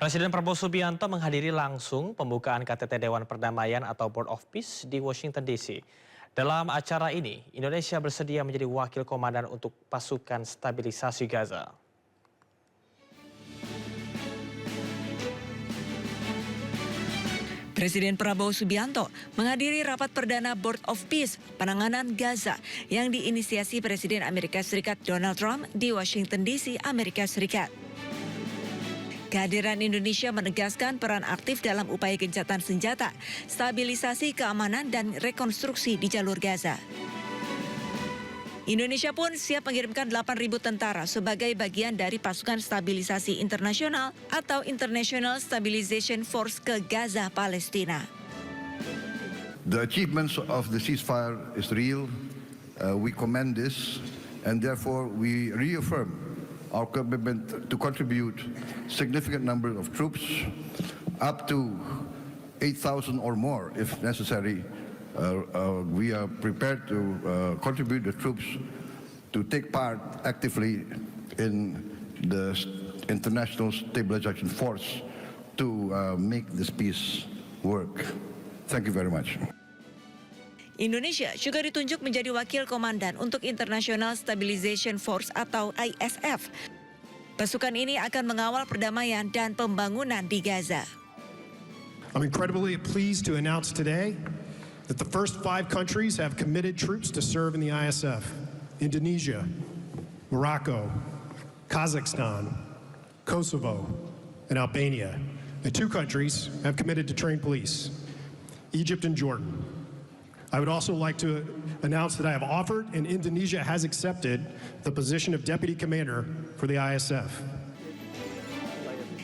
Presiden Prabowo Subianto menghadiri langsung pembukaan KTT Dewan Perdamaian atau Board of Peace di Washington DC. Dalam acara ini, Indonesia bersedia menjadi wakil komandan untuk pasukan stabilisasi Gaza. Presiden Prabowo Subianto menghadiri rapat perdana Board of Peace penanganan Gaza yang diinisiasi Presiden Amerika Serikat Donald Trump di Washington DC, Amerika Serikat. Kehadiran Indonesia menegaskan peran aktif dalam upaya gencatan senjata, stabilisasi keamanan dan rekonstruksi di jalur Gaza. Indonesia pun siap mengirimkan 8.000 tentara sebagai bagian dari pasukan stabilisasi internasional atau International Stabilization Force ke Gaza, Palestina. The achievements of the ceasefire is real. We commend this, and therefore we reaffirm our commitment to contribute significant number of troops, up to 8,000 or more if necessary. We are prepared to contribute the troops to take part actively in the International Stabilization Force to make this peace work. Thank you very much. Indonesia juga ditunjuk menjadi wakil komandan untuk International Stabilization Force atau ISF. Pasukan ini akan mengawal perdamaian dan pembangunan di Gaza. I'm incredibly pleased to announce today that the first 5 countries have committed troops to serve in the ISF: Indonesia, Morocco, Kazakhstan, Kosovo, and Albania. And 2 countries have committed to train police: Egypt and Jordan. I would also like to announce that I have offered and Indonesia has accepted the position of Deputy Commander for the ISF.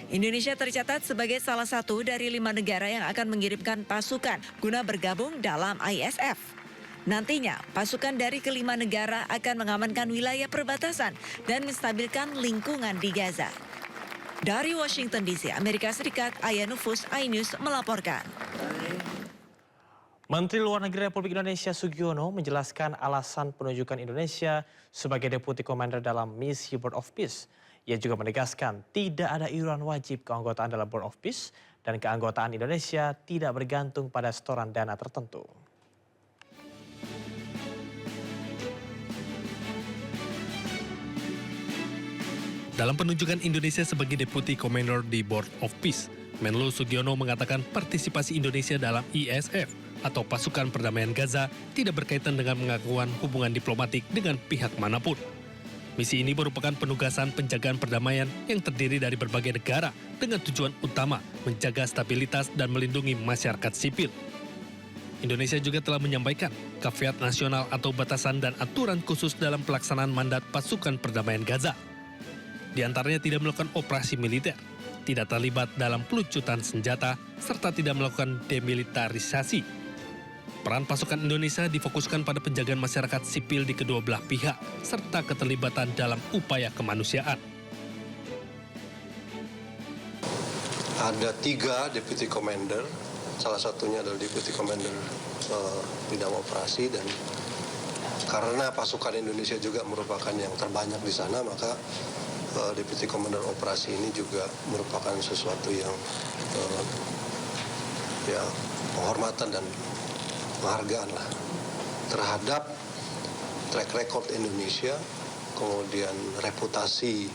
Indonesia tercatat sebagai salah satu dari 5 negara yang akan mengirimkan pasukan guna bergabung dalam ISF. Nantinya, pasukan dari kelima negara akan mengamankan wilayah perbatasan dan menstabilkan lingkungan di Gaza. Dari Washington DC, Amerika Serikat, Aya Nufus, iNews melaporkan. Menteri Luar Negeri Republik Indonesia Sugiono menjelaskan alasan penunjukan Indonesia sebagai Deputi Commander dalam misi Board of Peace. Ia juga menegaskan tidak ada iuran wajib keanggotaan dalam Board of Peace dan keanggotaan Indonesia tidak bergantung pada setoran dana tertentu. Dalam penunjukan Indonesia sebagai Deputi Commander di Board of Peace, Menlu Sugiono mengatakan partisipasi Indonesia dalam ISF atau Pasukan Perdamaian Gaza tidak berkaitan dengan pengakuan hubungan diplomatik dengan pihak manapun. Misi ini merupakan penugasan penjagaan perdamaian yang terdiri dari berbagai negara dengan tujuan utama menjaga stabilitas dan melindungi masyarakat sipil. Indonesia juga telah menyampaikan kafiat nasional atau batasan dan aturan khusus dalam pelaksanaan mandat Pasukan Perdamaian Gaza. Di antaranya tidak melakukan operasi militer, tidak terlibat dalam pelucutan senjata, serta tidak melakukan demilitarisasi. Peran pasukan Indonesia difokuskan pada penjagaan masyarakat sipil di kedua belah pihak, serta keterlibatan dalam upaya kemanusiaan. Ada 3 Deputy Commander, salah satunya adalah Deputy Commander bidang operasi, dan karena pasukan Indonesia juga merupakan yang terbanyak di sana, maka Deputy Commander operasi ini juga merupakan sesuatu yang penghormatan dan penghargaan lah terhadap track record Indonesia, kemudian reputasi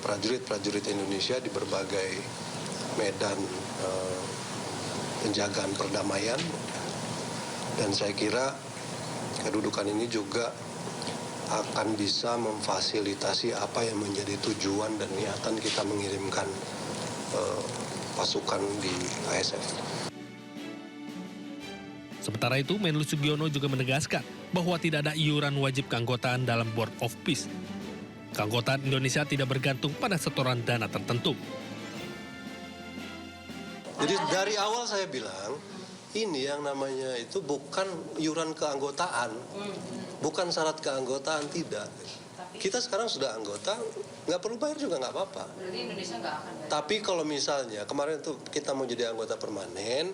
prajurit-prajurit Indonesia di berbagai medan penjagaan perdamaian. Dan saya kira kedudukan ini juga akan bisa memfasilitasi apa yang menjadi tujuan dan niatan kita mengirimkan pasukan di ISF. Sementara itu, Menlu Sugiono juga menegaskan bahwa tidak ada iuran wajib keanggotaan dalam Board of Peace. Keanggotaan Indonesia tidak bergantung pada setoran dana tertentu. Jadi dari awal saya bilang, ini yang namanya itu bukan iuran keanggotaan, bukan syarat keanggotaan, tidak. Kita sekarang sudah anggota, nggak perlu bayar juga nggak apa-apa. Berarti Indonesia nggak akan bayar. Tapi kalau misalnya kemarin tuh kita mau jadi anggota permanen,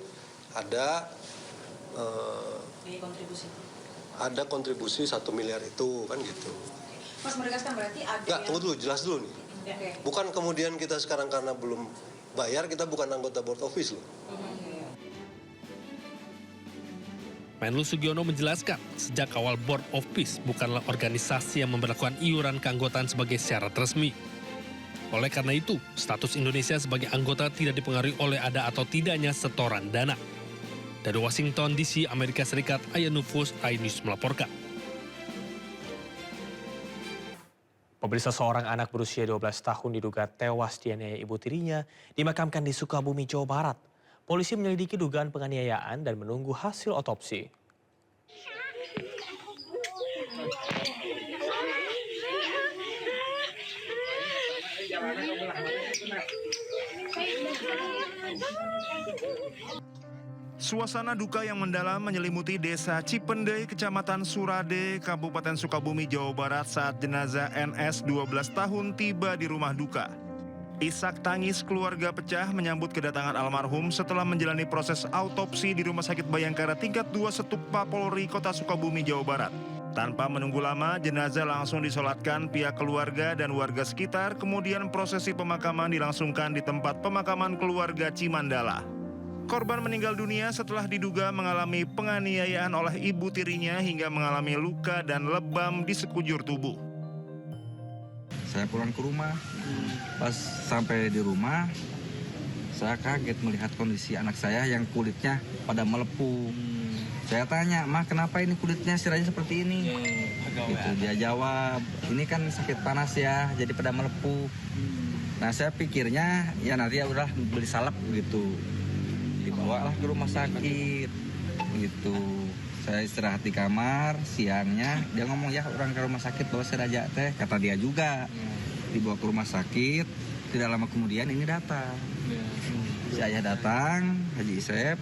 ada kontribusi 1 miliar itu kan gitu. Mas menegaskan berarti ada. Nggak, tunggu dulu, jelas dulu nih. Bukan kemudian kita sekarang karena belum bayar, kita bukan anggota board office loh. Menlu Sugiono menjelaskan, sejak awal Board of Peace bukanlah organisasi yang memperlakukan iuran keanggotaan sebagai syarat resmi. Oleh karena itu, status Indonesia sebagai anggota tidak dipengaruhi oleh ada atau tidaknya setoran dana. Dari Washington DC, Amerika Serikat, Aya Nufus, iNews melaporkan. Pemirsa, seorang anak berusia 12 tahun diduga tewas dianiaya ibu tirinya dimakamkan di Sukabumi, Jawa Barat. Polisi menyelidiki dugaan penganiayaan dan menunggu hasil otopsi. Suasana duka yang mendalam menyelimuti desa Cipendei, Kecamatan Surade, Kabupaten Sukabumi, Jawa Barat saat jenazah NS 12 tahun tiba di rumah duka. Isak tangis keluarga pecah menyambut kedatangan almarhum setelah menjalani proses autopsi di Rumah Sakit Bayangkara tingkat 2 Setupa Polri, Kota Sukabumi, Jawa Barat. Tanpa menunggu lama, jenazah langsung disolatkan pihak keluarga dan warga sekitar, kemudian prosesi pemakaman dilangsungkan di tempat pemakaman keluarga Cimandala. Korban meninggal dunia setelah diduga mengalami penganiayaan oleh ibu tirinya hingga mengalami luka dan lebam di sekujur tubuh. Saya pulang ke rumah, pas sampai di rumah, saya kaget melihat kondisi anak saya yang kulitnya pada melepuh. Saya tanya, "Ma, kenapa ini kulitnya siranya seperti ini?" Gitu, dia jawab, "Ini kan sakit panas ya, jadi pada melepuh." Nah, saya pikirnya, ya nanti ya udah beli salep gitu. Dibawalah ke rumah sakit, gitu. Saya istirahat di kamar, siangnya dia ngomong, "Ya orang ke rumah sakit bawa raja teh," kata dia juga. Dibawa ke rumah sakit, tidak lama kemudian ini datang. Si ayah datang, Haji Isep,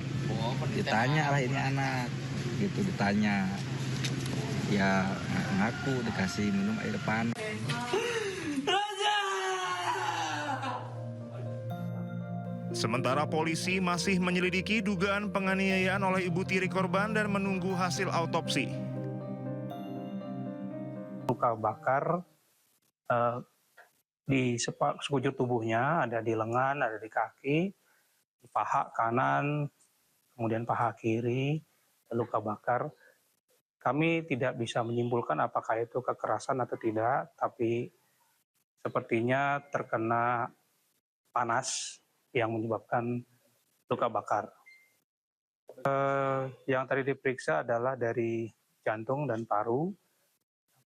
ditanya lah ini anak, gitu ditanya. Ya ngaku dikasih minum air panas. Sementara polisi masih menyelidiki dugaan penganiayaan oleh ibu tiri korban dan menunggu hasil autopsi. Luka bakar di sekujur tubuhnya, ada di lengan, ada di kaki, di paha kanan, kemudian paha kiri, luka bakar. Kami tidak bisa menyimpulkan apakah itu kekerasan atau tidak, tapi sepertinya terkena panas yang menyebabkan luka bakar. Yang tadi diperiksa adalah dari jantung dan paru.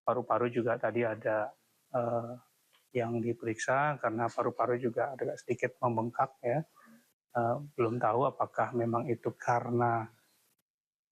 Paru-paru juga tadi ada yang diperiksa karena paru-paru juga agak sedikit membengkak ya. Belum tahu apakah memang itu karena